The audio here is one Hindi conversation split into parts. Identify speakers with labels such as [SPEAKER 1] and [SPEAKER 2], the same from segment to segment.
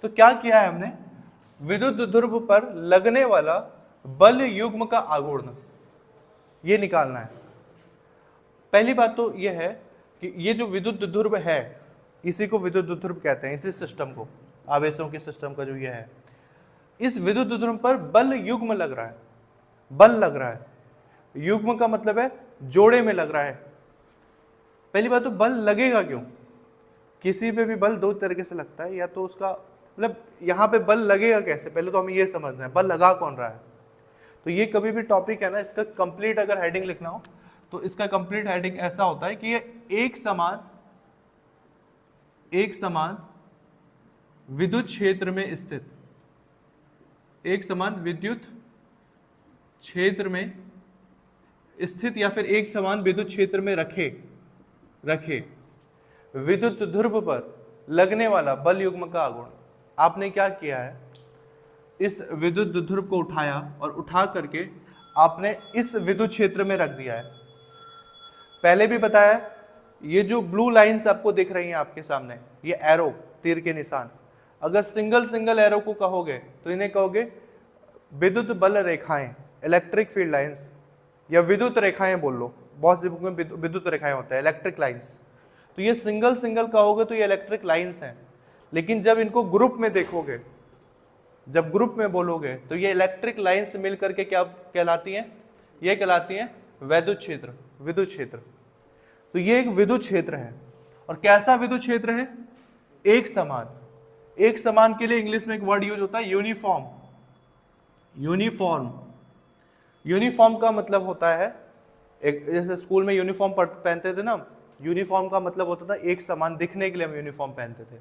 [SPEAKER 1] तो क्या किया है हमने, विद्युत ध्रुव पर लगने वाला बल युग्म का आघूर्ण ये निकालना है। पहली बात तो यह है कि ये जो विद्युत ध्रुव है इसी को विद्युत ध्रुव कहते हैं, इसी सिस्टम को, आवेशों के सिस्टम का जो ये है, इस विद्युत ध्रुव पर बल युग्म लग रहा है, बल लग रहा है। युग्म का मतलब है जोड़े में लग रहा है। पहली बात तो बल लगेगा क्यों, किसी पे भी बल दो तरीके से लगता है, या तो उसका मतलब यहाँ पे बल लगेगा कैसे, पहले तो हमें ये समझना है बल लगा कौन रहा है। तो ये कभी भी टॉपिक है ना, इसका कंप्लीट अगर हेडिंग लिखना हो तो इसका कंप्लीट हेडिंग ऐसा होता है कि ये एक समान विद्युत क्षेत्र में स्थित, एक समान विद्युत क्षेत्र में स्थित या फिर एक समान विद्युत क्षेत्र में रखे विद्युत ध्रुव पर लगने वाला बल युग्म का आघूर्ण। आपने क्या किया है, इस विद्युत ध्रुव को उठाया और उठा करके आपने इस विद्युत क्षेत्र में रख दिया है। पहले भी बताया, ये जो ब्लू लाइंस आपको दिख रही हैं आपके सामने, ये एरो, तीर के निशान, अगर सिंगल एरो को कहोगे तो इन्हें कहोगे विद्युत बल रेखाएं, इलेक्ट्रिक फील्ड लाइंस, या विद्युत रेखाएं बोल लो, बहुत सी बुक में विद्युत रेखाएं होता है, इलेक्ट्रिक लाइंस। तो ये सिंगल कहोगे तो ये इलेक्ट्रिक लाइंस हैं, लेकिन जब इनको ग्रुप में देखोगे, जब ग्रुप में बोलोगे तो ये इलेक्ट्रिक लाइंस मिलकर के क्या कहलाती हैं, ये कहलाती हैं विद्युत क्षेत्र। तो ये एक विद्युत क्षेत्र है। और कैसा विद्युत क्षेत्र है, एक समान के लिए इंग्लिश में एक वर्ड यूज होता है यूनिफॉर्म का मतलब होता है, एक जैसे स्कूल में यूनिफॉर्म पहनते थे ना, यूनिफॉर्म का मतलब होता था एक समान, दिखने के लिए हम यूनिफॉर्म पहनते थे,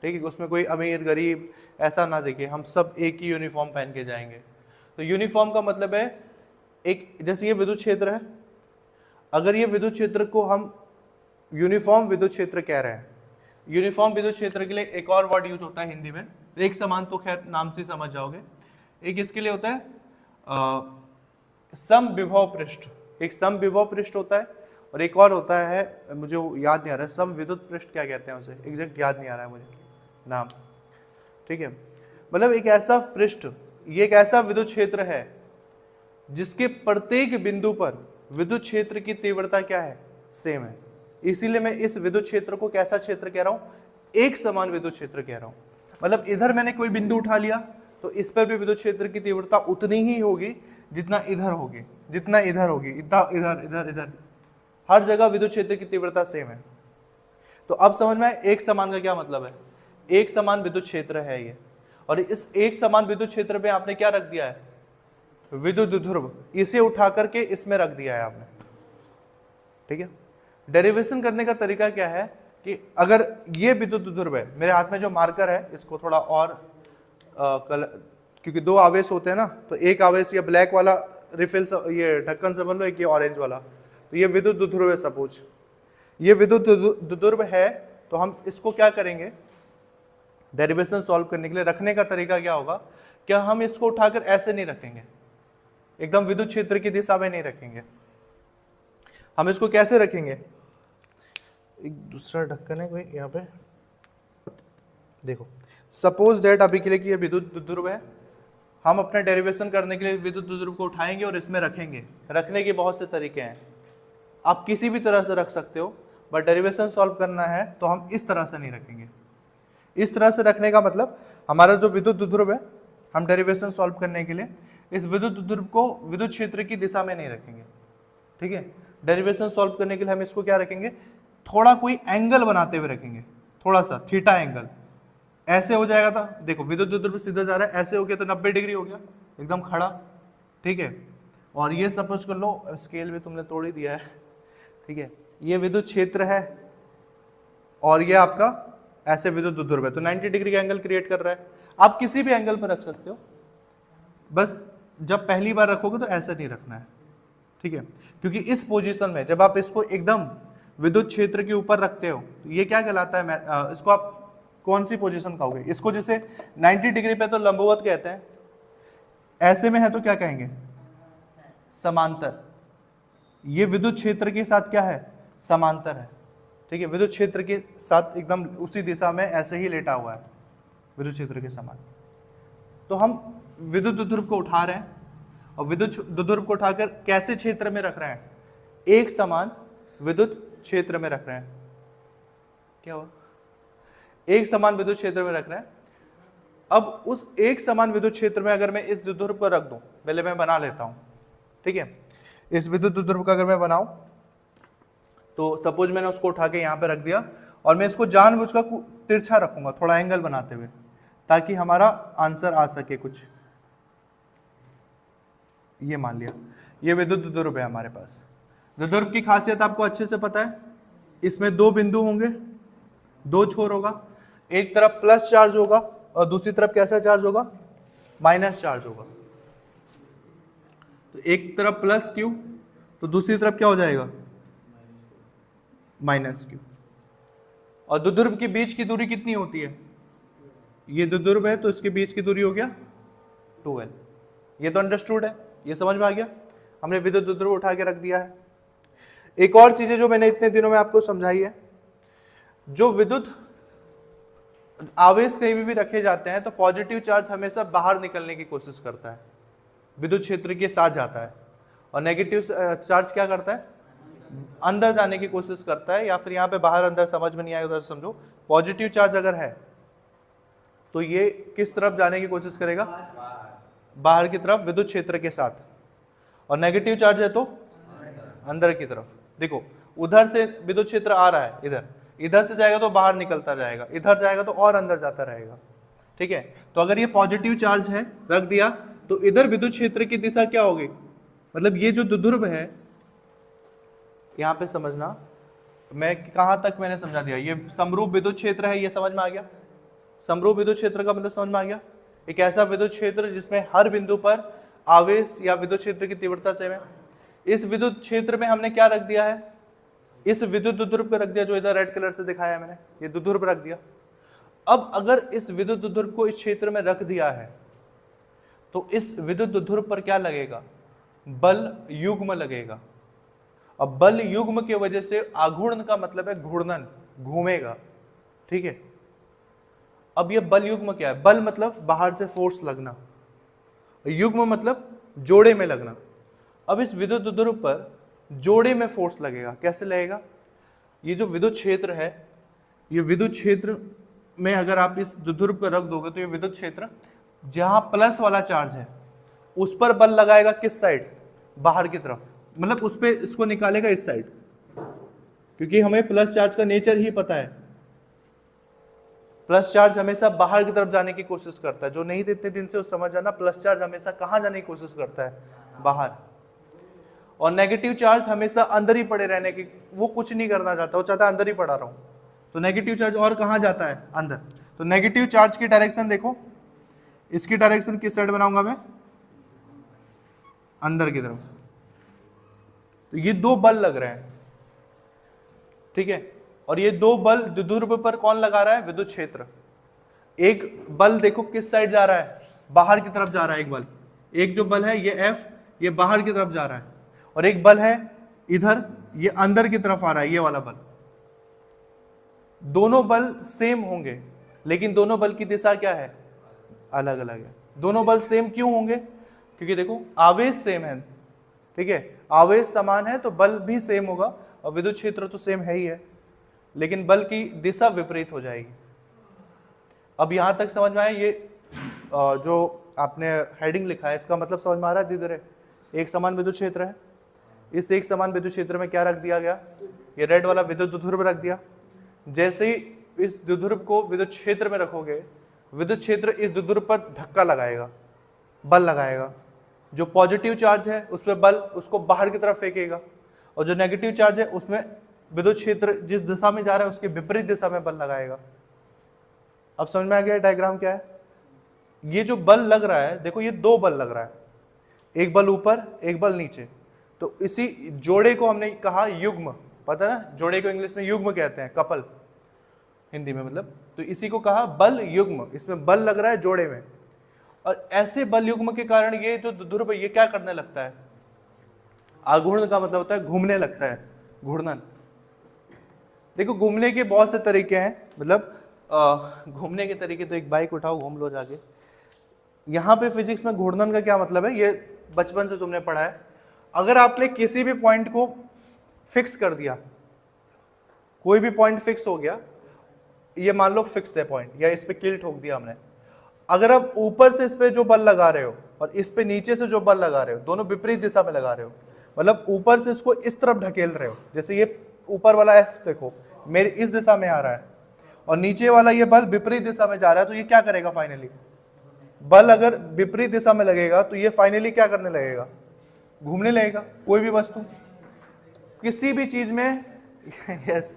[SPEAKER 1] ठीक है, उसमें कोई अमीर गरीब ऐसा ना दिखे, हम सब एक ही यूनिफॉर्म पहन के जाएंगे। तो यूनिफॉर्म का मतलब है एक, जैसे ये विद्युत क्षेत्र है, अगर ये विद्युत क्षेत्र को हम यूनिफॉर्म विद्युत क्षेत्र कह रहे हैं, यूनिफॉर्म विद्युत क्षेत्र के लिए एक और वर्ड यूज होता है हिंदी में, एक समान तो खैर नाम से समझ जाओगे, एक इसके लिए होता है समविभव पृष्ठ, एक समविभव पृष्ठ होता है, और एक और होता है, मुझे याद नहीं आ रहा है, समविद्युत पृष्ठ क्या कहते हैं उसे, एग्जैक्ट याद नहीं आ रहा है मुझे नाम, ठीक है। मतलब एक ऐसा पृष्ठ, ये एक ऐसा विद्युत क्षेत्र है जिसके प्रत्येक बिंदु पर विद्युत क्षेत्र की तीव्रता क्या है, सेम है। इसीलिए मैं इस विद्युत क्षेत्र को कैसा क्षेत्र कह रहा हूं, एक समान विद्युत क्षेत्र कह रहा हूं। मतलब इधर मैंने कोई बिंदु उठा लिया तो इस पर भी विद्युत क्षेत्र की तीव्रता उतनी ही होगी जितना इधर होगी, जितना इधर होगी, इतना इधर इधर इधर, हर जगह विद्युत क्षेत्र की तीव्रता सेम है। तो अब समझ में एक समान का क्या मतलब है, एक समान विद्युत क्षेत्र है ये, और इस एक समान विद्युत क्षेत्र में आपने क्या रख दिया है, विद्युत ध्रुव, इसे उठा करके इसमें रख दिया है आपने, ठीक है। डेरिवेशन करने का तरीका क्या है कि अगर ये विद्युत ध्रुव है, मेरे हाथ में जो मार्कर है इसको थोड़ा और क्योंकि दो आवेश होते हैं ना, तो एक आवेश ये ब्लैक वाला रिफिल, ये ढक्कन समझ लो, एक ये ऑरेंज वाला, तो ये विद्युत ध्रुव है, सपोज ये विद्युत ध्रुव है, तो हम इसको क्या करेंगे, डेरिवेशन सॉल्व करने के लिए रखने का तरीका क्या होगा, क्या हम इसको उठाकर ऐसे नहीं रखेंगे, एकदम विद्युत क्षेत्र की दिशा में नहीं रखेंगे, हम इसको कैसे रखेंगे, एक दूसरा ढक्कन है कोई यहाँ पे, देखो सपोज दैट अभी के लिए कि ये विद्युत ध्रुव है, हम अपने डेरिवेशन करने के लिए विद्युत ध्रुव को उठाएंगे और इसमें रखेंगे। रखने के बहुत से तरीके हैं, आप किसी भी तरह से रख सकते हो, बट डेरिवेशन सॉल्व करना है तो हम इस तरह से नहीं रखेंगे। इस तरह से रखने का मतलब हमारा जो विद्युत ध्रुव है, हम डेरिवेशन सॉल्व करने के लिए इस विद्युत ध्रुव को विद्युत क्षेत्र की दिशा में नहीं रखेंगे, ठीक है। डेरिवेशन सॉल्व करने के लिए हम इसको क्या रखेंगे, थोड़ा कोई एंगल बनाते हुए रखेंगे, थोड़ा सा थीटा एंगल, ऐसे हो जाएगा था, देखो विद्युत ध्रुव सीधा जा रहा है, ऐसे हो गया तो 90 डिग्री हो गया, एकदम खड़ा, ठीक है। और ये सपोज कर लो, स्केल भी तुमने तोड़ ही दिया है, ठीक है, ये विद्युत क्षेत्र है और ये आपका ऐसे विद्युत ध्रुव है, तो 90 डिग्री का एंगल क्रिएट कर रहा है। आप किसी भी एंगल पर रख सकते हो, बस जब पहली बार रखोगे तो ऐसा नहीं रखना है, ठीक है, क्योंकि इस पोजीशन में जब आप इसको एकदम विद्युत क्षेत्र के ऊपर रखते हो तो ये क्या कहलाता है, इसको आप कौन सी पोजीशन कहोगे, इसको जैसे 90 डिग्री पे तो लंबवत कहते हैं, ऐसे में है तो क्या कहेंगे, समांतर। ये विद्युत क्षेत्र के साथ क्या है, समांतर है, ठीक है, विद्युत क्षेत्र के साथ एकदम उसी दिशा में ऐसे ही लेटा हुआ है, विद्युत क्षेत्र के समान। तो हम विद्युत द्विध्रुव को उठा रहे हैं और विद्युत द्विध्रुव को उठाकर कैसे क्षेत्र में रख रहे हैं, एक समान विद्युत क्षेत्र में रख रहे हैं। क्या हुआ, एक समान विद्युत क्षेत्र में रख रहे हैं। अब उस एक समान विद्युत क्षेत्र में अगर मैं इस द्विध्रुव को रख दूं, पहले मैं बना लेता हूं, ठीक है। इस विद्युत द्विध्रुव का अगर मैं बनाऊं तो सपोज मैंने उसको उठा के यहां पे रख दिया और मैं इसको जानबूझकर तिरछा रखूंगा, थोड़ा एंगल बनाते हुए, ताकि हमारा आंसर आ सके कुछ। ये मान लिया ये विद्युत द्विध्रुव है हमारे पास। द्विध्रुव की खासियत आपको अच्छे से पता है, इसमें दो बिंदु होंगे, दो छोर होगा, एक तरफ प्लस चार्ज होगा और दूसरी तरफ कैसा चार्ज होगा, माइनस चार्ज होगा। तो एक तरफ प्लस क्यू तो दूसरी तरफ क्या हो जाएगा, माइनस क्यू। और द्विध्रुव के बीच की दूरी कितनी होती है, ये द्विध्रुव है तो इसके बीच की दूरी हो गया 2l। ये तो अंडरस्टूड है, ये समझ में आ गया। हमने विद्युत द्विध्रुव उठा के रख दिया है। एक और चीज है जो मैंने इतने दिनों में आपको समझाई है, जो विद्युत आवेश कहीं भी रखे जाते हैं तो पॉजिटिव चार्ज हमेशा बाहर निकलने की कोशिश करता है, विद्युत क्षेत्र के साथ जाता है, और नेगेटिव चार्ज क्या करता है, अंदर जाने की कोशिश करता है। या फिर यहाँ पे बाहर अंदर समझ में नहीं आया उधर समझो, पॉजिटिव चार्ज अगर है तो ये किस तरफ जाने की कोशिश करेगा, बाहर की तरफ विद्युत क्षेत्र के साथ, और नेगेटिव चार्ज है तो अंदर की तरफ। देखो उधर से विद्युत क्षेत्र आ रहा है, इधर इधर से जाएगा तो बाहर निकलता जाएगा, इधर जाएगा तो और अंदर जाता रहेगा, ठीक है। तो अगर ये पॉजिटिव चार्ज है रख दिया तो इधर विद्युत क्षेत्र की दिशा क्या होगी, मतलब ये जो द्विध्रुव है, यहां पे समझना, मैं कहां तक मैंने समझा दिया, ये समरूप विद्युत क्षेत्र है, ये समझ में आ गया। समरूप विद्युत क्षेत्र का मतलब समझ में आ गया, एक ऐसा विद्युत क्षेत्र जिसमें हर बिंदु पर आवेश या विद्युत क्षेत्र की तीव्रता सेम है। इस विद्युत क्षेत्र में हमने क्या रख दिया है, इस विद्युत द्विध्रुव को रख दिया, जो इधर रेड कलर से दिखाया है मैंने, ये द्विध्रुव रख दिया। अब अगर इस विद्युत द्विध्रुव को इस क्षेत्र में रख दिया है तो इस विद्युत द्विध्रुव पर क्या लगेगा, बल युग्म लगेगा। अब बल युग्म की वजह से आघूर्ण का मतलब है घूर्णन, घूमेगा, ठीक है। अब ये बल युग्म क्या है, बल मतलब बाहर से फोर्स लगना, युग्म मतलब जोड़े में लगना। अब इस विद्युत द्विध्रुव पर जोड़े में फोर्स लगेगा, कैसे लगेगा, ये जो विद्युत क्षेत्र है, ये विद्युत क्षेत्र में अगर आप इस द्विध्रुव को रख दोगे तो ये विद्युत क्षेत्र जहां प्लस वाला चार्ज है उस पर बल लगाएगा, किस साइड, बाहर की तरफ, मतलब उस पर इसको निकालेगा इस साइड, क्योंकि हमें प्लस चार्ज का नेचर ही पता है। प्लस चार्ज हमेशा बाहर की तरफ जाने की कोशिश करता है, जो नहीं थे इतने दिन से उस समझ जाना, प्लस चार्ज हमेशा कहां जाने की कोशिश करता है, बाहर। और नेगेटिव चार्ज हमेशा अंदर ही पड़े रहने की, वो कुछ नहीं करना चाहता, वो चाहता है अंदर ही पड़ा रहूं। तो नेगेटिव चार्ज और कहां जाता है, अंदर। तो नेगेटिव चार्ज की डायरेक्शन देखो, इसकी डायरेक्शन किस साइड बनाऊंगा मैं, अंदर की तरफ। तो ये दो बल लग रहे हैं, ठीक है, और ये दो बल द्विध्रुव पर कौन लगा रहा है, विद्युत क्षेत्र। एक बल देखो किस साइड जा रहा है, बाहर की तरफ जा रहा है एक बल, एक जो बल है ये F, ये बाहर की तरफ जा रहा है, और एक बल है इधर, ये अंदर की तरफ आ रहा है, ये वाला बल। दोनों बल सेम होंगे लेकिन दोनों बल की दिशा क्या है, अलग अलग है। दोनों बल सेम क्यों होंगे, क्योंकि देखो आवेश सेम है, ठीक है, आवेश समान है तो बल भी सेम होगा, और विद्युत क्षेत्र तो सेम है ही है, लेकिन बल की दिशा विपरीत हो जाएगी। अब यहां तक समझ में आया, ये जो आपने हेडिंग लिखा है इसका मतलब समझ में आ रहा है धीरे, एक समान विद्युत क्षेत्र है, इस एक समान विद्युत क्षेत्र में क्या रख दिया गया, ये रेड वाला विद्युत द्विध्रुव रख दिया। जैसे ही इस द्विध्रुव को विद्युत क्षेत्र में रखोगे, विद्युत क्षेत्र इस द्विध्रुव पर धक्का लगाएगा, बल लगाएगा। जो पॉजिटिव चार्ज है उस पर बल उसको बाहर की तरफ फेंकेगा, और जो नेगेटिव चार्ज है उसमें विद्युत क्षेत्र जिस दिशा में जा रहा है उसके विपरीत दिशा में बल लगाएगा। अब समझ में आ गया डायग्राम क्या है। ये जो बल लग रहा है, देखो ये दो बल लग रहा है, एक बल ऊपर एक बल नीचे, तो इसी जोड़े को हमने कहा युग्म, पता है ना, जोड़े को इंग्लिश में युग्म कहते हैं, कपल हिंदी में मतलब, तो इसी को कहा बल युग्म। इसमें बल लग रहा है जोड़े में, और ऐसे बल युग्म के कारण ये जो द्विध्रुव ये क्या करने लगता है, आघूर्ण का मतलब होता है घूमने लगता है, घूर्णन। देखो घूमने के बहुत से तरीके हैं, मतलब घूमने के तरीके, तो एक बाइक उठाओ घूम लो जाके। यहाँ पे फिजिक्स में घूर्णन का क्या मतलब है, ये बचपन से तुमने पढ़ा है। अगर आपने किसी भी पॉइंट को फिक्स कर दिया, कोई भी पॉइंट फिक्स हो गया, ये मान लो फिक्स है पॉइंट, या इस पे कील ठोक दिया हमने, अगर आप ऊपर से इस पे जो बल लगा रहे हो और इस पे नीचे से जो बल लगा रहे हो, दोनों विपरीत दिशा में लगा रहे हो, मतलब ऊपर से इसको इस तरफ ढकेल रहे हो, जैसे ये ऊपर वाला एफ देखो मेरे इस दिशा में आ रहा है और नीचे वाला ये बल विपरीत दिशा में जा रहा है, तो ये क्या करेगा फाइनली, बल अगर विपरीत दिशा में लगेगा तो ये फाइनली क्या करने लगेगा, घूमने लगेगा। कोई भी वस्तु किसी भी चीज में यस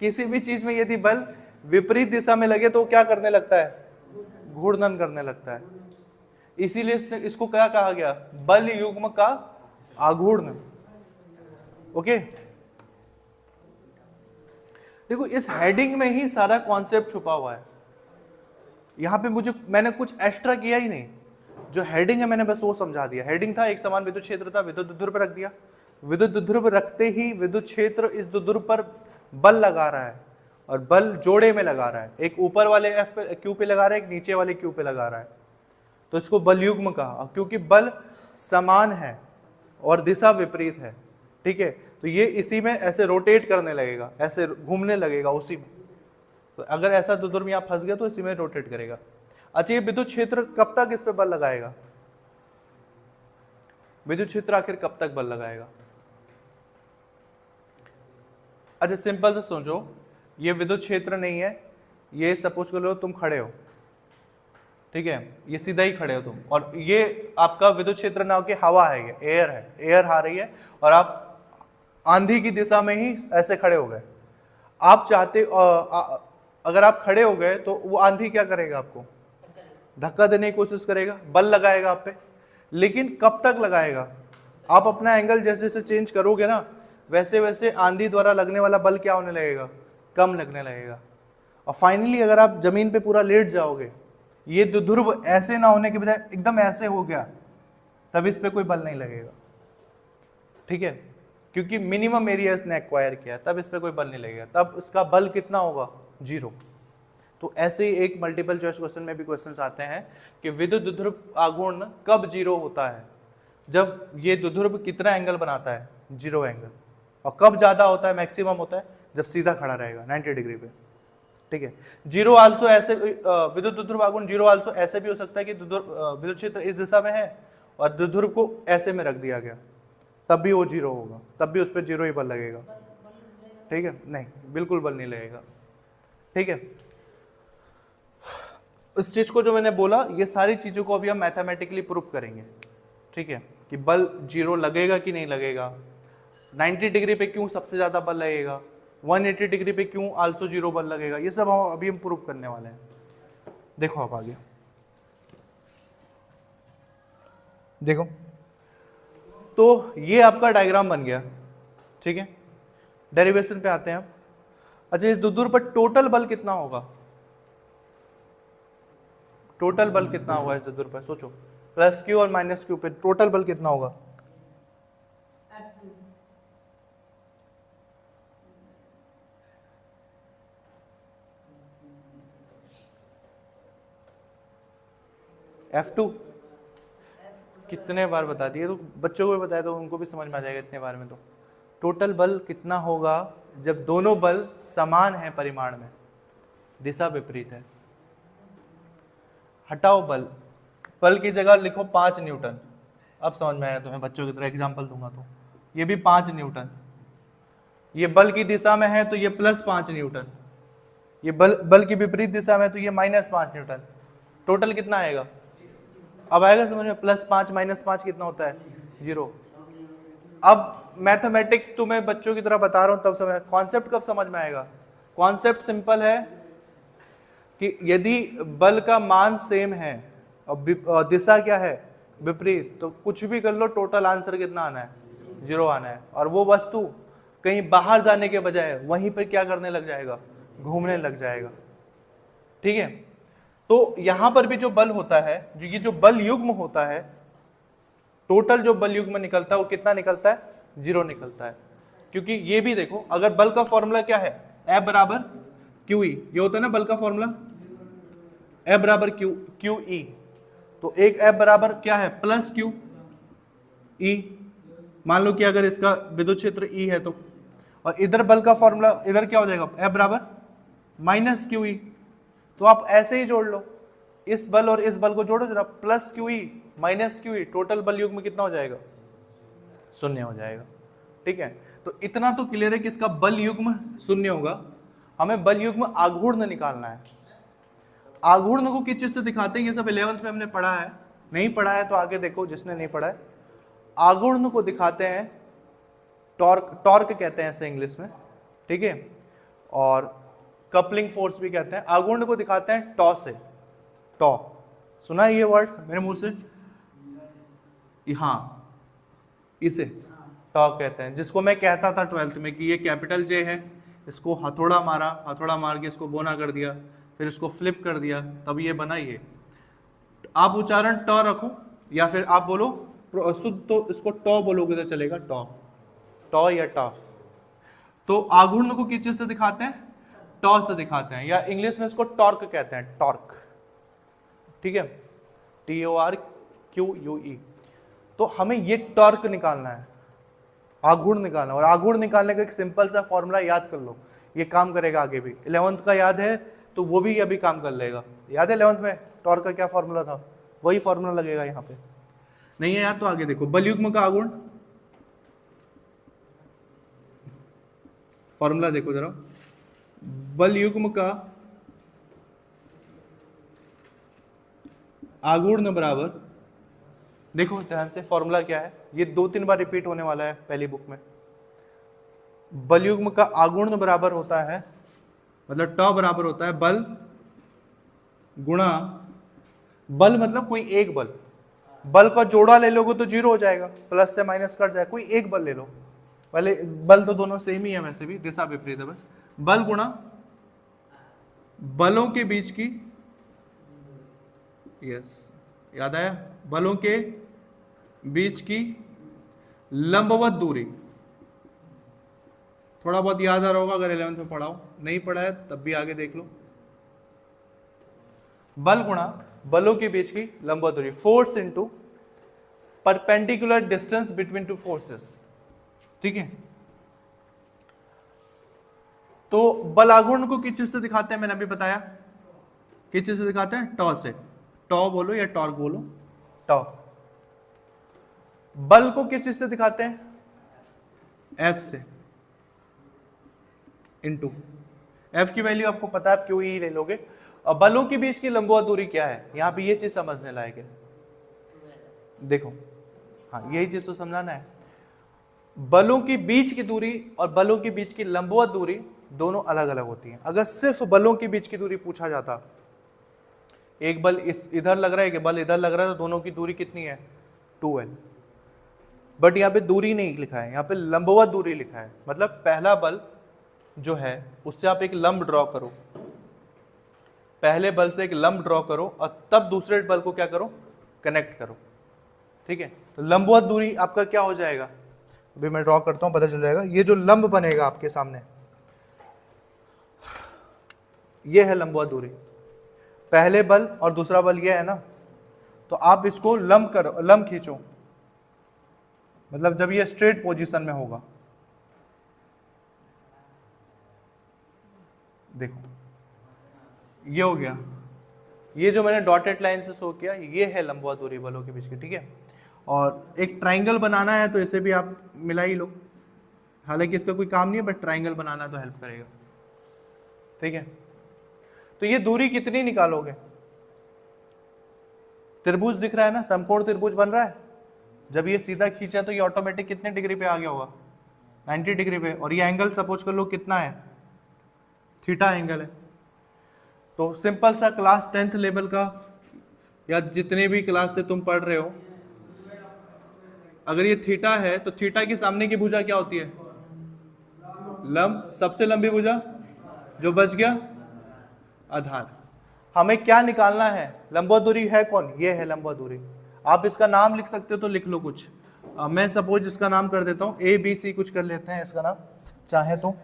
[SPEAKER 1] किसी भी चीज में यदि बल विपरीत दिशा में लगे तो क्या करने लगता है, घूर्णन करने लगता है। इसीलिए इसको क्या कहा गया, बल युग्म का आघूर्ण। ओके, देखो इस हेडिंग में ही सारा कॉन्सेप्ट छुपा हुआ है। यहां पे मैंने कुछ एक्स्ट्रा किया ही नहीं, जो हेडिंग है मैंने बस वो समझा दिया। हेडिंग था एक समान विद्युत क्षेत्र था, विद्युत ध्रुव पर रख दिया, विद्युत ध्रुव रखते ही विद्युत क्षेत्र इस ध्रुव पर बल लगा रहा है और बल जोड़े में लगा रहा है, एक ऊपर वाले एफ क्यू पे लगा रहा है, एक नीचे वाले क्यू पे लगा रहा है, तो इसको बल युग्म कहा, क्योंकि बल समान है और दिशा विपरीत है। ठीक है, तो ये इसी में ऐसे रोटेट करने लगेगा, ऐसे घूमने लगेगा उसी में। तो अगर ऐसा ध्रुव यहाँ फंस गया तो इसी में रोटेट करेगा। अच्छा, ये विद्युत क्षेत्र कब तक इस पे बल लगाएगा, विद्युत क्षेत्र आखिर कब तक बल लगाएगा। अच्छा सिंपल से सोचो, ये विद्युत क्षेत्र नहीं है, ये सपोज कर लो तुम खड़े हो, ठीक है, ये सीधा ही खड़े हो तुम, और ये आपका विद्युत क्षेत्र ना हो कि हवा है, ये एयर है, एयर आ रही है और आप आंधी की दिशा में ही ऐसे खड़े हो गए। आप चाहते अगर आप खड़े हो गए तो वो आंधी क्या करेगा, आपको धक्का देने की कोशिश करेगा, बल लगाएगा आप पे, लेकिन कब तक लगाएगा, आप अपना एंगल जैसे जैसे चेंज करोगे ना, वैसे वैसे आंधी द्वारा लगने वाला बल क्या होने लगेगा, कम लगने लगेगा। और फाइनली अगर आप जमीन पे पूरा लेट जाओगे, ये ध्रुव ऐसे ना होने के बजाय एकदम ऐसे हो गया, तब इस पे कोई बल नहीं लगेगा। ठीक है, क्योंकि मिनिमम एरिया इसने एक्वायर किया, तब इस पे कोई बल नहीं लगेगा, तब इसका बल कितना होगा, 0। तो ऐसे ही एक मल्टीपल चॉइस क्वेश्चन में भी क्वेश्चंस आते हैं कि विद्युत ध्रुव आघूर्ण कब 0 होता है, जब ये ध्रुव कितना एंगल बनाता है, 0 एंगल, और कब ज्यादा होता है, मैक्सिमम होता है, जब सीधा खड़ा रहेगा 90 डिग्री पे। ठीक है, 0 आल्सो ऐसे, विद्युत ध्रुव आघूर्ण 0 आल्सो ऐसे भी हो सकता है कि विद्युत क्षेत्र इस दिशा में है और ध्रुव को ऐसे में रख दिया गया, तब भी वो 0 होगा, तब भी उस पर 0 ही बल लगेगा। ठीक है, नहीं बिल्कुल बल नहीं लगेगा। ठीक है, इस चीज को जो मैंने बोला, ये सारी चीजों को अभी हम मैथमेटिकली प्रूफ करेंगे। ठीक है, कि बल 0 लगेगा कि नहीं लगेगा, 90 डिग्री पे क्यों सबसे ज्यादा बल लगेगा, 180 डिग्री पे क्यों आल्सो 0 बल लगेगा, ये सब अभी हम प्रूफ करने वाले हैं। देखो आप आगे देखो, तो ये आपका डायग्राम बन गया। ठीक है, डेरिवेशन पे आते हैं आप। अच्छा, इस ध्रुव पर टोटल बल कितना होगा, टोटल बल कितना होगा इस ध्रुव पर, सोचो, प्लस क्यू और माइनस क्यू पे टोटल बल कितना होगा, F2। कितने बार बता दिए, तो बच्चों को भी बताया तो उनको भी समझ में आ जाएगा इतने बार में। तो टोटल बल कितना होगा जब दोनों बल समान है परिमाण में, दिशा विपरीत है। हटाओ बल, बल की जगह लिखो 5 न्यूटन। अब समझ में आया तुम्हें, बच्चों की तरह एग्जाम्पल दूंगा तो ये भी 5 न्यूटन, ये बल की दिशा में है तो ये +5 न्यूटन, ये बल की विपरीत दिशा में तो ये -5 न्यूटन। टोटल कितना आएगा, अब आएगा समझ में, +5 -5 कितना होता है, 0। अब मैथमेटिक्स तुम्हें बच्चों की तरह बता रहा हूं, तब समझ, कॉन्सेप्ट कब समझ में आएगा। कॉन्सेप्ट सिंपल है कि यदि बल का मान सेम है और दिशा क्या है, विपरीत, तो कुछ भी कर लो, टोटल आंसर कितना आना है, 0 आना है। और वो वस्तु कहीं बाहर जाने के बजाय वहीं पर क्या करने लग जाएगा, घूमने लग जाएगा। ठीक है, तो यहां पर भी जो बल होता है, ये जो बल युग्म होता है, टोटल जो बल युग्म निकलता है वो कितना निकलता है, 0 निकलता है। क्योंकि ये भी देखो, अगर बल का फॉर्मूला क्या है, F बराबर क्यू ई, ये होता है ना बल का फॉर्मूला, F बराबर क्यू ई। तो एक F बराबर क्या है, प्लस क्यू ई। मान लो कि अगर इसका विद्युत क्षेत्र E है तो, और इधर बल का फॉर्मूला इधर क्या हो जाएगा, F बराबर माइनस क्यू ई। तो आप ऐसे ही जोड़ लो, इस बल और इस बल को जोड़ो जरा, plus Q E minus Q E, total बल युग्म कितना हो जाएगा, शून्य हो जाएगा। ठीक है, तो इतना तो क्लियर है कि इसका बल युग्म शून्य होगा। हमें बल युग्म आघूर्ण निकालना है। आघूर्ण को किस चीज से दिखाते हैं, ये सब 11th में हमने पढ़ा है, नहीं पढ़ा है तो आगे देखो जिसने नहीं पढ़ा है। आघूर्ण को दिखाते हैं टॉर्क, टॉर्क कहते हैं इसे इंग्लिश में, ठीक है, और कपलिंग फोर्स भी कहते हैं। आघूर्ण को दिखाते हैं टॉ से, टॉ सुना है ये वर्ड मेरे मुंह से, हाँ इसे टॉ कहते हैं, जिसको मैं कहता था 12th में कि ये कैपिटल जे है, इसको हथौड़ा मारा, हथौड़ा मार के इसको बोना कर दिया, फिर इसको फ्लिप कर दिया, तब ये बना ये। आप उच्चारण टॉ रखो या फिर आप बोलो शुद्ध तो इसको टॉ बोलोगे तो चलेगा, टॉ, टॉ या टॉ। तो आघूर्ण को किस चीज से दिखाते हैं, टॉ से दिखाते हैं, या इंग्लिश में इसको टॉर्क कहते हैं, टॉर्क, ठीक है, TORQUE। तो हमें ये टॉर्क निकालना है, आघूर्ण निकालना, और आघूर्ण निकालने का एक सिंपल सा फॉर्मूला याद कर लो, ये काम करेगा आगे भी। 11th का याद है तो वो भी अभी काम कर लेगा। याद है 11th में टॉर्क का क्या फॉर्मूला था, वही फॉर्मूला लगेगा यहाँ पे। नहीं है याद तो आगे देखो, बल युग्म का आघूर्ण फॉर्मूला देखो जरा, बल युग्म का आघूर्ण बराबर, देखो ध्यान से फॉर्मूला क्या है, ये 2-3 बार रिपीट होने वाला है पहली बुक में। बल युग्म का आघूर्ण बराबर होता है, मतलब टॉ बराबर होता है बल गुणा, बल मतलब कोई एक बल, बल का जोड़ा ले लोगे तो 0 हो जाएगा, प्लस से माइनस कट जाए, कोई एक बल ले लो, पहले बल तो दोनों सेम ही है, वैसे भी दिशा विपरीत है बस। बल गुणा बलों के बीच की, यस याद आया, बलों के बीच की लंबवत दूरी। थोड़ा बहुत याद आ रहा होगा अगर 11th में पढ़ाओ, नहीं पढ़ा है तब भी आगे देख लो। बल गुणा बलों के बीच की लंबवत दूरी, force into perpendicular distance between two forces, ठीक है। तो बल आघूर्ण को किस चीज से दिखाते हैं, मैंने अभी बताया, किस चीज से दिखाते हैं, टॉ से, टॉ बोलो या टॉर्क बोलो, टॉ। बल को किस चीज से दिखाते हैं, F से, इनटू F की वैल्यू आपको पता है, क्यू ई ले लोगे। और बलों के बीच की लंबवत दूरी क्या है, यहां पे ये चीज समझने लायक है, देखो हाँ यही चीज तो समझाना है। बलों की बीच की दूरी और बलों के बीच की लंबवत दूरी दोनों अलग अलग होती हैं। अगर सिर्फ बलों के बीच की दूरी पूछा जाता, एक बल इस इधर लग रहा है, एक बल इधर लग रहा है, तो दोनों की दूरी कितनी है, 2L। बट यहाँ पे दूरी नहीं लिखा है, यहाँ पे लंबवत दूरी लिखा है, मतलब पहला बल जो है उससे आप एक लंब ड्रॉ करो, पहले बल से एक लंब ड्रॉ करो और तब दूसरे बल को क्या करो, कनेक्ट करो, ठीक है। तो लंबवत दूरी आपका क्या हो जाएगा, अभी मैं ड्रॉ करता हूं पता चल जाएगा। ये जो लंब बनेगा आपके सामने, ये है लंबवत दूरी, पहले बल और दूसरा बल ये है ना, तो आप इसको लंब करो, लंब खींचो, मतलब जब ये स्ट्रेट पोजीशन में होगा, देखो ये हो गया, ये जो मैंने डॉटेड लाइन से शो किया ये है लंबवत दूरी बलों के बीच की, ठीक है। और एक ट्राइंगल बनाना है तो इसे भी आप मिला ही लो, हालांकि इसका कोई काम नहीं है बट ट्राइंगल बनाना तो हेल्प करेगा, ठीक है। तो ये दूरी कितनी निकालोगे, त्रिभुज दिख रहा है ना, समकोण त्रिभुज बन रहा है, जब ये सीधा खींचा तो ये ऑटोमेटिक कितने डिग्री पे आ गया होगा, 90 डिग्री पे, और ये एंगल सपोज कर लो कितना है, थीटा एंगल है। तो सिंपल सा क्लास 10th लेवल का या जितने भी क्लास से तुम पढ़ रहे हो, अगर ये थीटा है तो थीटा के सामने की भुजा क्या होती है, लंब, सबसे लंबी भुजा जो बच गया आधार। हमें क्या निकालना है, लंबवत दूरी है कौन, ये है लंबवत दूरी। आप इसका नाम लिख सकते हो तो लिख लो कुछ, मैं सपोज इसका नाम कर देता हूँ ABC कुछ कर लेते हैं इसका नाम, चाहे तो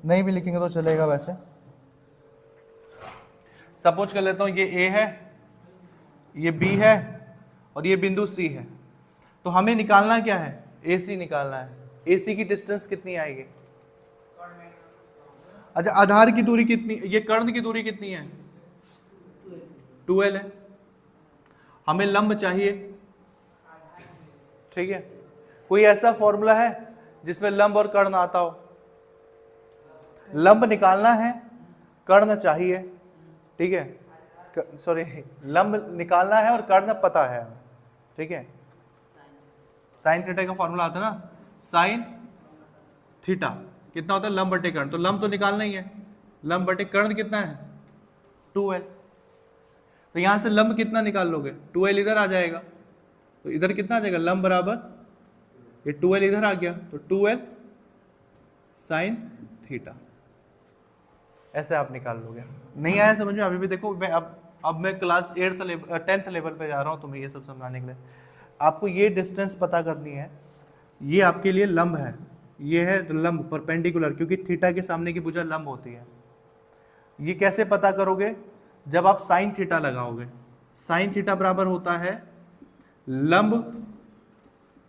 [SPEAKER 1] नहीं भी लिखेंगे तो चलेगा वैसे, सपोज कर लेता हूं ये ए है, ये बी है और ये बिंदु सी है। तो हमें निकालना क्या है, ए सी निकालना है। ए सी की डिस्टेंस कितनी आएगी? अच्छा, आधार की दूरी कितनी, ये कर्ण की दूरी कितनी है? 2l है। हमें लंब चाहिए, ठीक है। कोई ऐसा फॉर्मूला है जिसमें लंब और कर्ण आता हो? लंब निकालना है, कर्ण चाहिए, ठीक है। सॉरी, लंब निकालना है और कर्ण पता है, ठीक है। साइन थीटा का फॉर्मूला आता है ना, साइन थीटा कितना होता है? लंब बटे कर्ण। तो लंब तो निकालना ही है, लंब बटे कर्ण कितना है? 2l। तो यहां से लंब कितना निकाल लोगे? 2l इधर आ जाएगा, तो इधर कितना आ जाएगा? लंब बराबर ये 2l इधर आ गया, तो 2l साइन थीटा। ऐसे आप निकाल लोगे। नहीं आया समझ में? अभी भी देखो, मैं अब मैं क्लास 10th लेवल पे जा रहा हूं तुम्हें ये सब समझाने के लिए। आपको ये डिस्टेंस पता करनी है। ये आपके लिए लंब है, ये है लंब परपेंडिकुलर, क्योंकि थीटा के सामने की भुजा लंब होती है। ये कैसे पता करोगे? जब आप साइन थीटा लगाओगे। साइन थीटा बराबर होता है लंब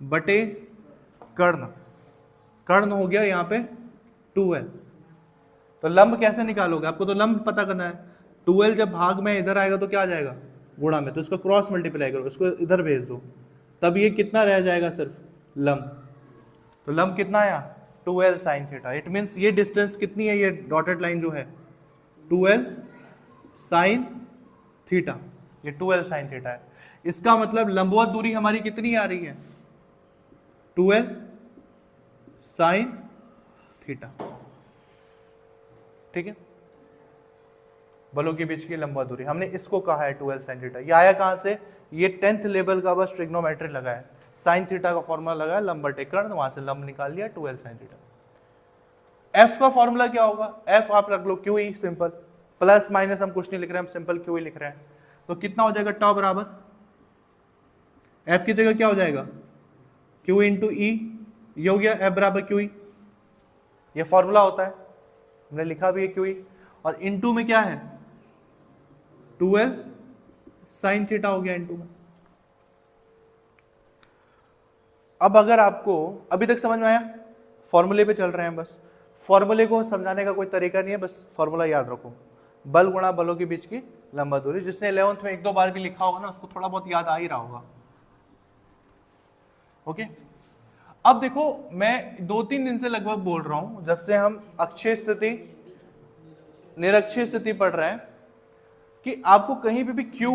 [SPEAKER 1] बटे कर्ण। कर्ण हो गया यहाँ पे 2l। तो लंब कैसे निकालोगे? आपको तो लंब पता करना है। 2l जब भाग में इधर आएगा तो क्या आ जाएगा? गुणा में। तो इसको क्रॉस मल्टीप्लाई करो, इसको इधर भेज दो, तब ये कितना रह जाएगा? सिर्फ लंब। तो लंब कितना आया? 2l sine theta. It means ये डिस्टेंस कितनी है? ये डॉटेड लाइन जो है 2l साइन थीटा, ये 2l साइन थीटा है। इसका मतलब लंबवत दूरी हमारी कितनी आ रही है? 2l साइन थीटा, ठीक है। बलों के बीच की लंबवत दूरी हमने इसको कहा है 2l साइन थीटा। ये आया कहां से? ये 10th लेवल का बस ट्रिग्नोमेट्री लगा है, साइन थीटा का फॉर्मूला लगा है, लंब बटे कर्ण, वहां से लंब निकाल लिया 2l साइन थीटा। एफ का फॉर्मूला क्या होगा? एफ आप रख लो Q E, simple. Plus minus हम कुछ नहीं लिख रहे हैं, हम सिंपल क्यू ई लिख रहे हैं। तो कितना हो जाएगा? टॉ बराबर एफ की जगह क्या हो जाएगा? क्यू इंटू ई। ये हो गया एफ बराबर क्यू ई। ये फॉर्मूला होता है, हमने लिखा भी है क्यू ई। और इनटू में क्या है? 2l साइन थीटा हो गया इनटू में। अब अगर आपको अभी तक समझ में आया, फॉर्मूले पे चल रहे हैं बस। फॉर्मूले को समझाने का कोई तरीका नहीं है, बस फॉर्मूला याद रखो। बल गुणा बलों के बीच की लंबवत दूरी। जिसने 11th में 1-2 बार भी लिखा होगा ना, उसको थोड़ा बहुत याद आ ही रहा होगा। ओके, अब देखो, मैं 2-3 दिन से लगभग बोल रहा हूं, जब से हम अक्षीय स्थिति निरक्षीय स्थिति पढ़ रहे हैं, कि आपको कहीं पे भी Q,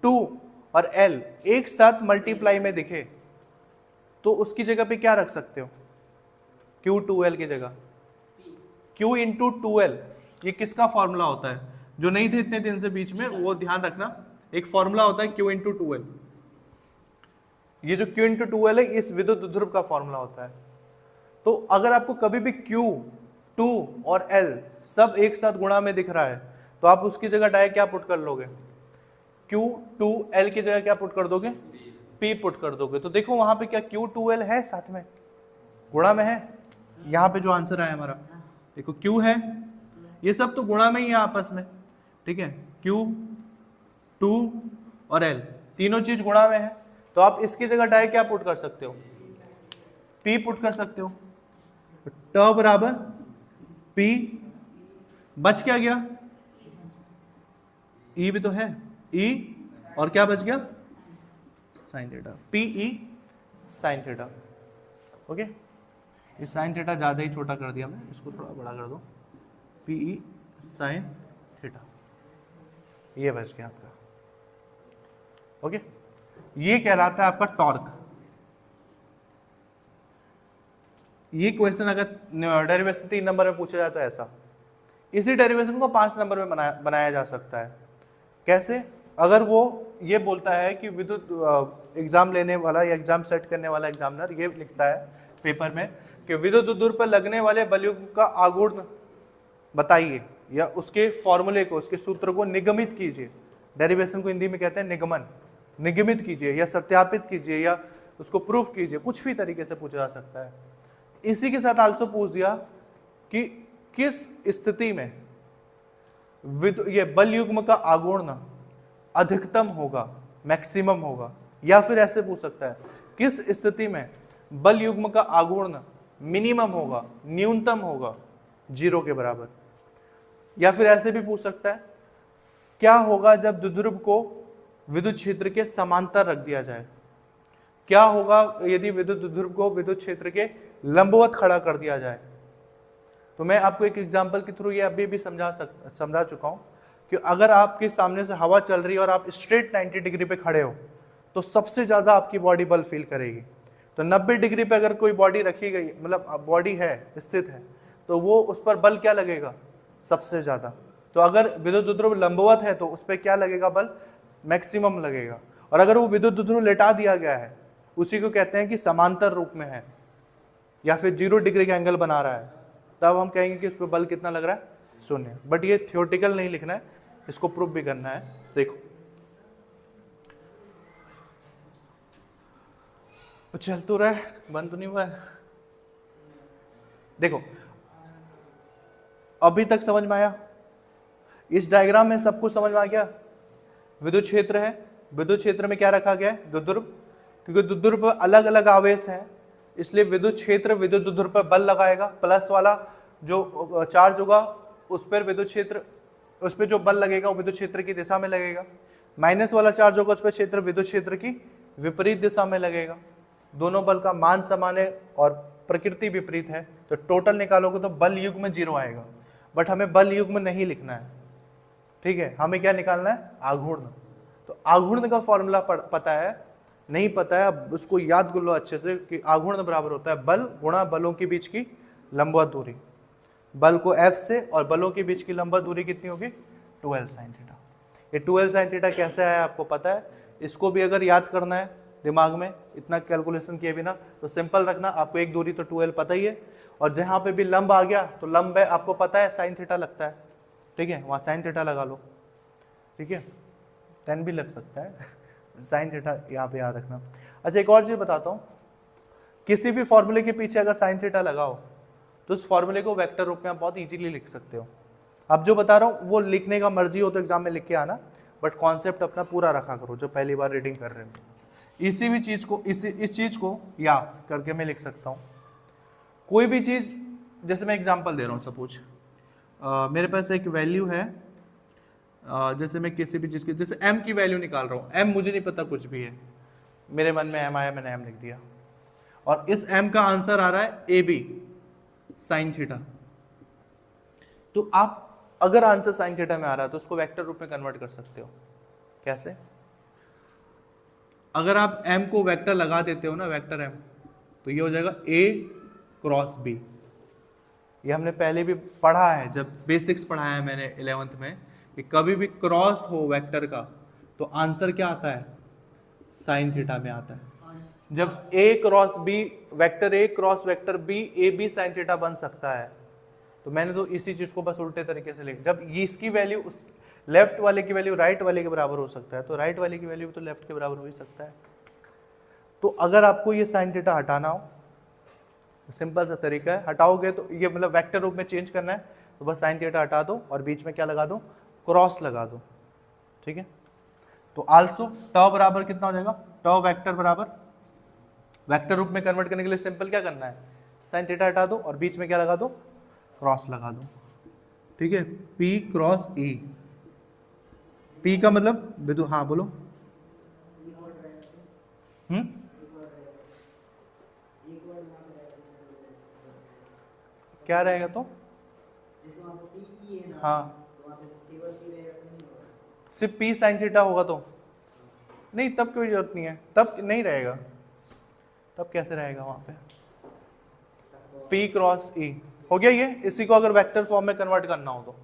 [SPEAKER 1] 2 और L एक साथ मल्टीप्लाई में दिखे तो उसकी जगह पे क्या रख सकते हो? Q 2L की जगह Q इंटू 2L। ये किसका फॉर्मूला होता है? जो नहीं थे इतने दिन से बीच में, वो ध्यान रखना। एक फॉर्मूला होता है Q इंटू 2L। ये जो Q इंटू 2L है, इस विद्युत ध्रुव का फॉर्मूला होता है। तो अगर आपको कभी भी Q, 2 और L सब एक साथ गुणा में दिख रहा है, तो आप उसकी जगह डायरेक्ट क्या पुट कर लोगे? Q 2L की जगह क्या पुट कर दोगे? P पुट कर दोगे। तो देखो वहां पे क्या Q 2L है, साथ में गुणा में है। यहाँ पे जो आंसर आया हमारा, देखो Q है, ये सब तो गुणा में ही है आपस में, ठीक है। Q, 2 और L तीनों चीज गुणा में है, तो आप इसकी जगह डायरेक्ट क्या पुट कर सकते हो? P पुट कर सकते हो। ट बराबर P, बच क्या गया? E भी तो है, E, और क्या बच गया? Sine theta. P E sine theta. Okay, ये साइन थीटा ज्यादा ही छोटा कर दिया मैं, इसको थोड़ा बड़ा कर दो। पी ई साइन थीटा, ये बच गया आपका। ओके, ये कहलाता है आपका टॉर्क। ये क्वेश्चन अगर डेरिवेशन 3 नंबर में पूछा जाए तो ऐसा, इसी डेरिवेशन को 5 नंबर में बनाया जा सकता है। कैसे? अगर वो ये बोलता है कि विद्युत एग्जाम लेने वाला या एग्जाम सेट करने वाला एग्जामिनर ये लिखता है पेपर में कि विद्युत ध्रुव पर लगने वाले बलयुग्म का आघूर्ण बताइए, या उसके फॉर्मूले को, उसके सूत्र को निगमित कीजिए। डेरिवेशन को हिंदी में कहते हैं निगमन। निगमित कीजिए या सत्यापित कीजिए या उसको प्रूफ कीजिए, कुछ भी तरीके से पूछा जा सकता है। इसी के साथ आल्सो पूछ दिया कि किस स्थिति में ये बल युग्म का आघूर्ण अधिकतम होगा, मैक्सिमम होगा, या फिर ऐसे पूछ सकता है किस स्थिति में बल युग्म का आघूर्ण मिनिमम होगा, न्यूनतम होगा 0 के बराबर। या फिर ऐसे भी पूछ सकता है क्या होगा जब द्विध्रुव को विद्युत क्षेत्र के समांतर रख दिया जाए, क्या होगा यदि विद्युत द्विध्रुव को विद्युत क्षेत्र के लंबवत खड़ा कर दिया जाए। तो मैं आपको एक एग्जांपल के थ्रू ये अभी भी समझा चुका हूं कि अगर आपके सामने से हवा चल रही है और आप स्ट्रेट 90 डिग्री पे खड़े हो तो सबसे ज्यादा आपकी बॉडी बल फील करेगी। तो 90 डिग्री पे अगर कोई बॉडी रखी गई, मतलब बॉडी है, स्थित है, तो वो उस पर बल क्या लगेगा, सबसे ज्यादा। तो अगर विद्युत द्विध्रुव लंबवत है तो उस पर क्या लगेगा, बल मैक्सिमम लगेगा। और अगर वो विद्युत द्विध्रुव लेटा दिया गया है, उसी को कहते हैं कि समांतर रूप में है या फिर 0 डिग्री का एंगल बना रहा है, तब हम कहेंगे कि उस पर बल कितना लग रहा है, 0। बट ये थियोरेटिकल नहीं लिखना है, इसको प्रूफ भी करना है। देखो तो चल तो रहा है, बंद तो नहीं हुआ है। देखो अभी तक समझ में आया, इस डायग्राम में सब कुछ समझ में आ गया। विद्युत क्षेत्र है, विद्युत क्षेत्र में क्या रखा गया है, द्विध्रुव, क्योंकि द्विध्रुव पर अलग अलग आवेश हैं, इसलिए विद्युत क्षेत्र विद्युत द्विध्रुव पर बल लगाएगा। प्लस वाला जो चार्ज होगा उस पर विद्युत क्षेत्र, उस पर जो बल लगेगा वो विद्युत क्षेत्र की दिशा में लगेगा। माइनस वाला चार्ज होगा उस पर क्षेत्र विद्युत क्षेत्र की विपरीत दिशा में लगेगा। दोनों बल का मान समान है और प्रकृति विपरीत है, तो टोटल निकालोगे तो बल युग्म 0 आएगा। बट हमें बल युग्म नहीं लिखना है, ठीक है, हमें क्या निकालना है, आघूर्ण। तो आघूर्ण का फॉर्मूला पता है, नहीं पता है, अब उसको याद कर लो अच्छे से कि आघूर्ण बराबर होता है बल गुणा बलों के बीच की लंबवत दूरी। बल को F से और बलों के बीच की लंबवत दूरी कितनी होगी, 12 sin थीटा। ये 12 sin थीटा कैसे आया आपको पता है, इसको भी अगर याद करना है दिमाग में इतना कैलकुलेशन किए बिना, तो सिंपल रखना, आपको एक दूरी तो 12 पता ही है, और जहां पे भी लंब आ गया तो लंब है आपको पता है sin थीटा लगता है, ठीक है, वहां sin थीटा लगा लो, ठीक है, 10 भी लग सकता है sin थीटा यहाँ पे याद रखना। अच्छा एक और चीज बताता हूँ, किसी भी फॉर्मूले के पीछे अगर sin थीटा लगाओ तो उस फॉर्मूले को वेक्टर रूप में आप बहुत इजीली लिख सकते हो। अब जो बता रहा हूँ वो लिखने का मर्जी हो तो एग्जाम में लिख के आना, बट कॉन्सेप्ट अपना पूरा रखा करो जो पहली बार रीडिंग कर रहे हो। इसी भी चीज को इस चीज को याद करके मैं लिख सकता हूँ। कोई भी चीज, जैसे मैं एग्जांपल दे रहा हूँ, सपोज मेरे पास एक वैल्यू है, जैसे मैं किसी भी चीज की, जैसे m की वैल्यू निकाल रहा हूँ, m मुझे नहीं पता कुछ भी है, मेरे मन में m आया, मैंने m लिख दिया, और इस m का आंसर आ रहा है AB sin थीटा। तो आप अगर आंसर sin थीटा में आ रहा है तो उसको वेक्टर रूप में कन्वर्ट कर सकते हो। कैसे, अगर आप m को वेक्टर लगा देते हो ना, वेक्टर m, तो ये हो जाएगा A क्रॉस B। ये हमने पहले भी पढ़ा है, जब बेसिक्स पढ़ाया है मैंने 11th में, कि कभी भी क्रॉस हो वेक्टर का तो आंसर क्या आता है, sin थीटा में आता है। जब A cross B, vector A cross vector B, AB sin theta बन सकता है। तो मैंने तो इसी चीज को बस उल्टे तरीके से लिखा, जब ये इसकी वैल्यू उस लेफ्ट वाले की वैल्यू राइट वाले के बराबर हो सकता है, तो राइट वाले की वैल्यू तो लेफ्ट के बराबर हो ही सकता है। तो अगर आपको ये sin थीटा हटाना हो, सिंपल सा तरीका है, हटाओगे तो ये मतलब वेक्टर रूप में चेंज करना है, तो बस sin थीटा हटा दो और बीच में क्या लगा दो, क्रॉस लगा दो, ठीक है। तो आल्सो टॉ बराबर कितना हो जाएगा, टॉ वेक्टर बराबर, वेक्टर रूप में कन्वर्ट करने के लिए सिंपल क्या करना है, sin थीटा हटा दो और बीच में क्या लगा दो, क्रॉस लगा दो, ठीक है। P क्रॉस E, P का मतलब बिंदु, हाँ बोलो, क्या रहेगा तो, हाँ सिर्फ P sin थीटा होगा तो नहीं, तब कोई जरूरत नहीं है, तब नहीं रहेगा, तब कैसे रहेगा वहां पे, P क्रॉस E हो गया ये। इसी को अगर वेक्टर फॉर्म में कन्वर्ट करना हो तो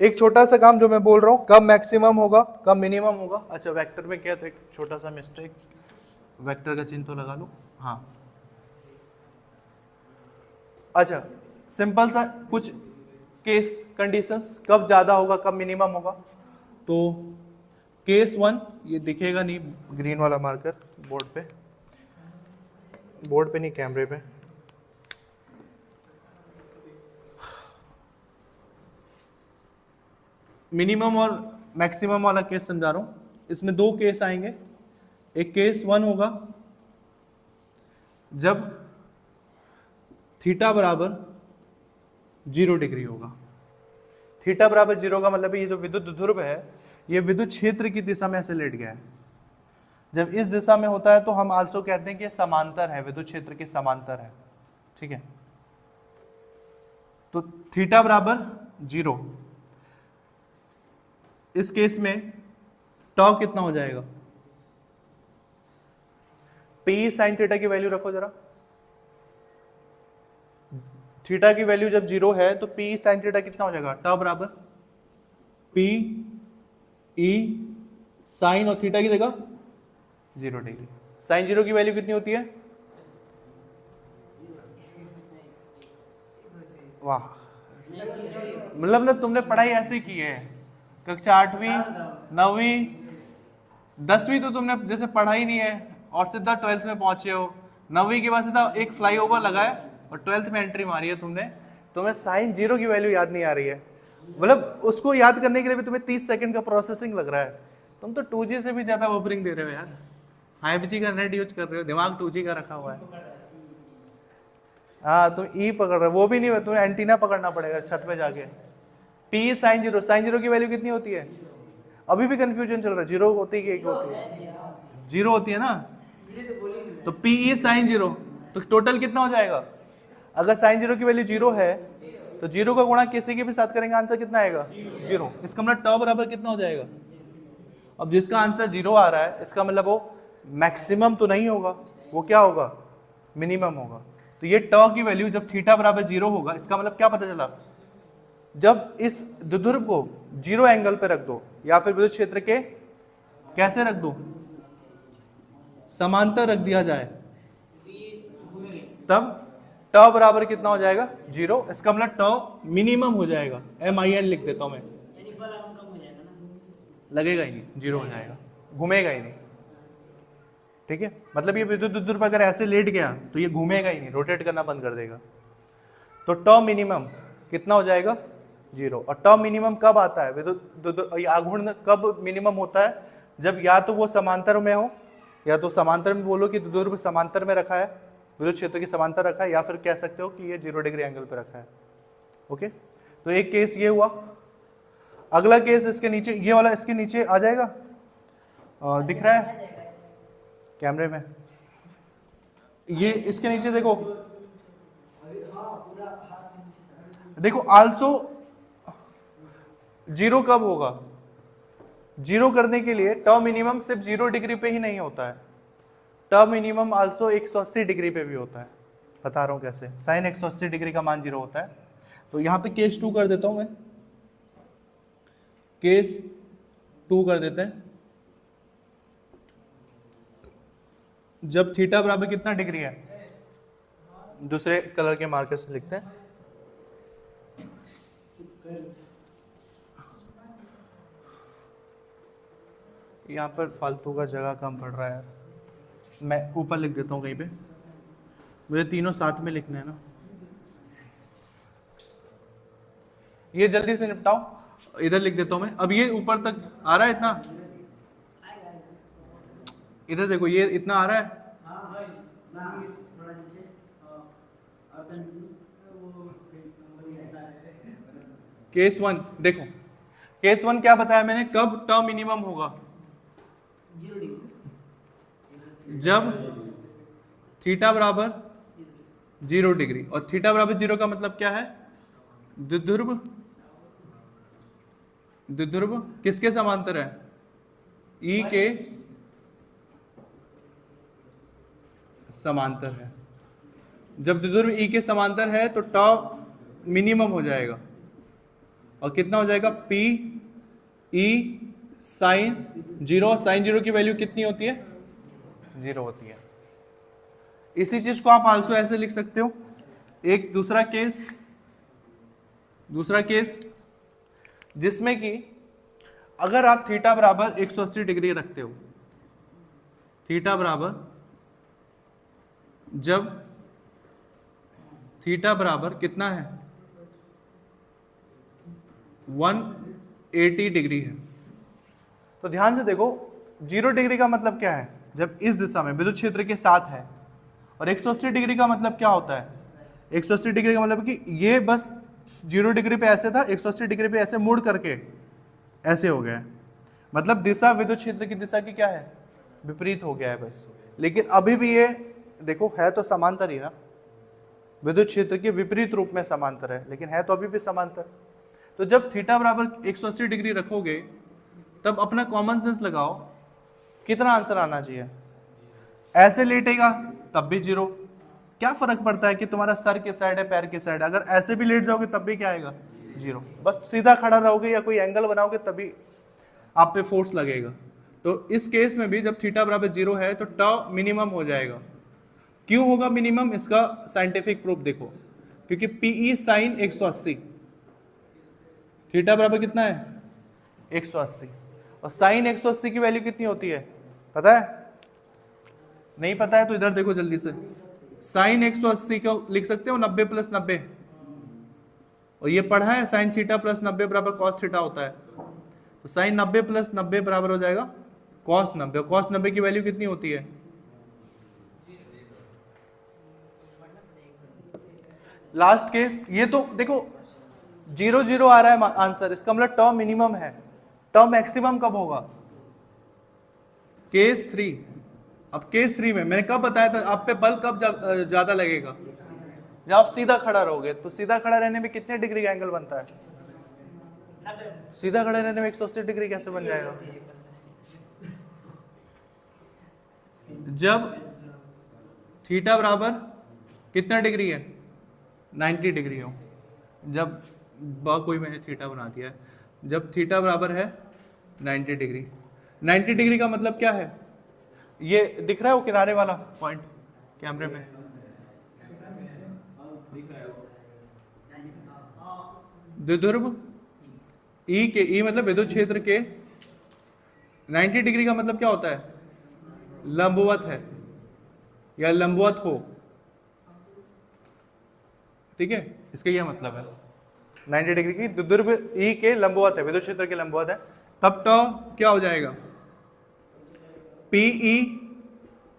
[SPEAKER 1] एक छोटा सा काम जो मैं बोल रहा हूँ, कब मैक्सिमम होगा कब मिनिमम होगा। अच्छा वेक्टर में क्या था, एक छोटा सा मिस्टेक, वेक्टर का चिन्ह तो लगा लो, हाँ। अच्छा सिंपल सा कुछ केस कंडीशंस, कब ज्यादा होगा कब मिनिमम होगा। तो केस 1, ये दिखेगा नहीं ग्रीन वाला मार्कर बोर्ड पे नहीं कैमरे पे, मिनिमम और मैक्सिमम वाला केस समझा रहा हूं। इसमें दो केस आएंगे। एक केस 1 होगा जब थीटा बराबर 0 डिग्री होगा। थीटा बराबर 0 का मतलब ये जो विद्युत ध्रुव है ये विद्युत क्षेत्र की दिशा में ऐसे लेट गया है। जब इस दिशा में होता है तो हम आल्सो कहते हैं कि समांतर है, विद्युत क्षेत्र के समांतर है। ठीक है, तो थीटा बराबर 0, इस केस में टॉ कितना हो जाएगा? पी साइन थीटा की वैल्यू रखो जरा। थीटा की वैल्यू जब 0 है तो पी साइन थीटा कितना हो जाएगा? टॉ बराबर पी ई साइन और थीटा की जगह 0 डिग्री। साइन 0 की वैल्यू कितनी होती है? वाह, मतलब ना तुमने पढ़ाई ऐसे की है, कक्षा 8वीं 9वीं 10वीं तो तुमने जैसे पढ़ा ही नहीं है और सीधा 12th में पहुंचे हो। 9वीं के बाद सीधा एक फ्लाईओवर लगाया और 12th में एंट्री मारी है तुमने। तुम्हें साइन 0 की वैल्यू याद नहीं आ रही है, मतलब उसको याद करने के लिए भी तुम्हें 30 सेकंड का प्रोसेसिंग लग रहा है। तुम तो 2G से भी ज्यादा बफरिंग दे रहे हो यार, 5G का नेट यूज कर रहे हो, दिमाग 2G का रखा हुआ है। हाँ तुम ई पकड़ रहे हो, वो भी नहीं, तुम्हें एंटीना पकड़ना पड़ेगा छत पे जाके। पी साइन 0, साइन 0 की वैल्यू कितनी होती है? अभी भी कंफ्यूजन चल रहा है, 0 होती है कि 1 होती है? 0 होती है ना। तो पी ई साइन 0, तो टोटल कितना हो जाएगा? अगर साइन 0 की वैल्यू 0 है तो 0 का गुणा किसी के भी साथ करेंगे, आंसर कितना आएगा? 0। इसका मतलब टॉ बराबर कितना हो जाएगा? अब जिसका आंसर 0 आ रहा है इसका मतलब वो मैक्सिमम तो नहीं होगा, वो क्या होगा? मिनिमम होगा। तो ये टॉ की वैल्यू जब थीटा बराबर 0 होगा, इसका मतलब क्या पता चला? जब इस द्विध्रुव को 0 एंगल पे रख दो या फिर विद्युत क्षेत्र के कैसे रख दो? समांतर रख दिया जाए, तब टॉ बराबर कितना हो जाएगा? 0। इसका मतलब टॉ मिनिमम हो जाएगा। MIN लिख देता हूं मैं, लगेगा ही नहीं, 0 हो जाएगा, घूमेगा ही नहीं। ठीक है, मतलब ये विद्युत ध्रुव अगर ऐसे लेट गया तो ये घूमेगा ही नहीं, रोटेट करना बंद कर देगा। तो टॉ मिनिमम कितना हो जाएगा? 0। और टॉ मिनिमम कब आता है? विद्युत आघूर्ण कब मिनिमम होता है? जब या तो वो समांतर में हो, या तो समांतर में बोलो कि ध्रुव समांतर में रखा है, विद्युत क्षेत्र के समांतर रखा है, या फिर कह सकते हो कि ये 0 डिग्री एंगल पे रखा है। ओके, तो एक केस ये हुआ। अगला केस इसके नीचे, ये वाला इसके नीचे आ जाएगा, दिख रहा है कैमरे में? ये इसके नीचे देखो, देखो आल्सो 0 कब होगा? 0 करने के लिए टॉ मिनिमम सिर्फ 0 डिग्री पे ही नहीं होता है, टॉ मिनिमम आल्सो 180 डिग्री पे भी होता है। बता रहा हूं कैसे। साइन 180 डिग्री का मान 0 होता है। तो यहां पे केस 2 कर देता हूं मैं, केस 2 कर देते हैं। जब थीटा बराबर कितना डिग्री है? दूसरे कलर के मार्कर से लिखते हैं। यहाँ पर फालतू का जगह कम पड़ रहा है यार, मैं ऊपर लिख देता हूँ कहीं पे, मुझे तीनों साथ में लिखना है ना। ये जल्दी से निपटाओ, इधर लिख देता हूँ मैं। अब ये ऊपर तक आ रहा है इतना, इधर देखो ये इतना आ रहा है। केस 1 देखो, केस 1 क्या बताया मैंने? कब टॉ मिनिमम होगा? जब थीटा बराबर 0 डिग्री। और थीटा बराबर 0 का मतलब क्या है? द्विध्रुव, द्विध्रुव किसके समांतर है? ई के समांतर है। जब द्विध्रुव ई के समांतर है तो टॉ मिनिमम हो जाएगा। और कितना हो जाएगा? P E sign 0। साइन 0 की वैल्यू कितनी होती है? 0 होती है। इसी चीज को आप आल्सो ऐसे लिख सकते हो। एक दूसरा केस जिसमें कि अगर आप थीटा बराबर 180 डिग्री रखते हो, थीटा बराबर, जब थीटा बराबर कितना है? 80 डिग्री है। तो ध्यान से देखो 0 डिग्री का मतलब क्या है, जब इस दिशा में विद्युत क्षेत्र के साथ है, और 180 डिग्री का मतलब क्या होता है, 180 डिग्री का मतलब कि ये बस 0 डिग्री पे ऐसे था, 180 डिग्री पे ऐसे मुड़ करके ऐसे हो गया है, मतलब दिशा विद्युत क्षेत्र की दिशा की क्या है, विपरीत हो गया है बस। लेकिन अभी भी ये देखो है तो समांतर ही ना, विद्युत क्षेत्र के विपरीत रूप में समांतर है, लेकिन है तो अभी भी समांतर। तो जब थीटा बराबर 180 डिग्री रखोगे तब अपना कॉमन सेंस लगाओ, कितना आंसर आना चाहिए। ऐसे लेटेगा तब भी 0, क्या फर्क पड़ता है कि तुम्हारा सर के साइड है पैर के साइड है, अगर ऐसे भी लेट जाओगे तब भी क्या आएगा 0। बस सीधा खड़ा रहोगे या कोई एंगल बनाओगे तभी आप पे फोर्स लगेगा। तो इस केस में भी जब थीटा बराबर 0 है तो ट मिनिमम हो जाएगा। क्यों होगा मिनिमम, इसका साइंटिफिक प्रूफ देखो, क्योंकि पीई साइन 180, थीटा बराबर कितना है 180, और साइन 180 की वैल्यू कितनी होती है पता है, नहीं पता है तो इधर देखो जल्दी से, साइन 180 को लिख सकते हो 90 प्लस 90, और ये पढ़ा है साइन थीटा प्लस 90 बराबर कॉस थीटा होता है, तो साइन 90 प्लस 90 बराबर हो जाएगा कॉस 90, और कॉस 90 की वैल्यू कितनी होती है, लास्ट केस ये तो देखो 0 0 आ रहा है आंसर, इसका मतलब टर्म मिनिमम है, टर्म मैक्सिमम कब होगा, केस 3। अब केस 3 में मैंने कब बताया था आप पे बल कब ज्यादा लगेगा, जब आप सीधा खड़ा रहोगे। तो सीधा खड़ा रहने में कितने डिग्री का एंगल बनता है, सीधा खड़े रहने में 180 डिग्री कैसे बन जाएगा, जब थीटा बराबर कितना डिग्री है 90 डिग्री हो, जब कोई मैंने थीटा बना दिया है, जब थीटा बराबर है 90 डिग्री, 90 डिग्री का मतलब क्या है, ये दिख रहा है वो किनारे वाला पॉइंट कैमरे में, द्विध्रुव ई के, ई मतलब विद्युत क्षेत्र के 90 डिग्री का मतलब क्या होता है, लंबवत है या लंबवत हो, ठीक है, इसका यह मतलब है 90 डिग्री की द्विध्रुव ई के लंबवत है, विद्युत क्षेत्र के लंबवत है, तब तो क्या हो जाएगा पीई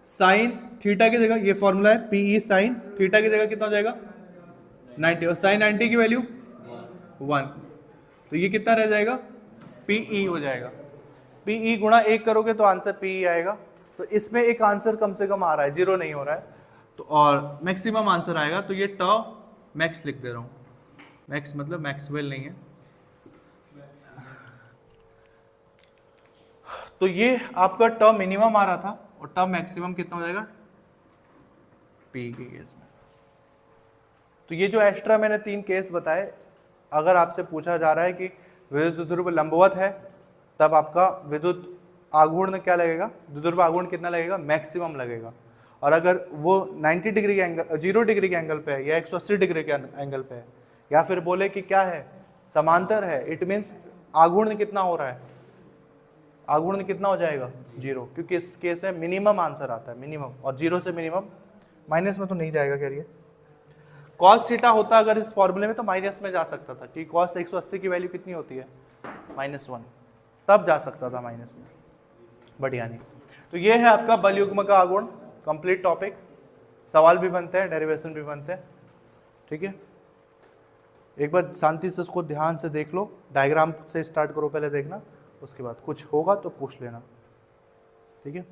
[SPEAKER 1] साइन थीटा की जगह, ये फॉर्मूला है पीई साइन थीटा की जगह कितना हो जाएगा 90, और साइन 90 की वैल्यू 1, तो ये कितना रह जाएगा पीई हो जाएगा, पीई गुणा 1 करोगे तो आंसर पीई आएगा। तो इसमें एक आंसर कम से कम आ रहा है, 0 नहीं हो रहा है, तो और मैक्सिमम आंसर आएगा, तो ये ट मैक्स लिख दे रहा हूं, मैक्स मतलब मैक्सवेल नहीं है। तो ये आपका ट मिनिमम आ रहा था, और ट मैक्सिमम कितना हो जाएगा पी के केस में। तो ये जो एक्स्ट्रा मैंने 3 केस बताए, अगर आपसे पूछा जा रहा है कि विद्युत ध्रुव लंबवत है तब आपका विद्युत आघूर्ण क्या लगेगा, द्विध्रुव आघूर्ण कितना लगेगा मैक्सिमम लगेगा, और अगर वो 90 डिग्री के एंगल 0 डिग्री के एंगल पे है या 180 डिग्री के एंगल पे है, या फिर बोले कि क्या है समांतर है, इट मीन्स आघूर्ण कितना हो रहा है, आघूर्ण कितना हो जाएगा 0, क्योंकि इस केस में मिनिमम आंसर आता है मिनिमम, और 0 से मिनिमम, माइनस में तो नहीं जाएगा कह रही है। कॉस थीटा होता अगर इस फॉर्मूले में तो माइनस में जा सकता था, कि कॉस 180 की वैल्यू कितनी होती है -1, तब जा सकता था माइनस में, बढ़िया नहीं। तो ये है आपका बल युग्म का आघूर्ण, कंप्लीट टॉपिक, सवाल भी बनते हैं डेरिवेशन भी बनते हैं, ठीक है। एक बार शांति से उसको ध्यान से देख लो, डायग्राम से स्टार्ट करो पहले देखना, उसके बाद कुछ होगा तो पूछ लेना, ठीक है।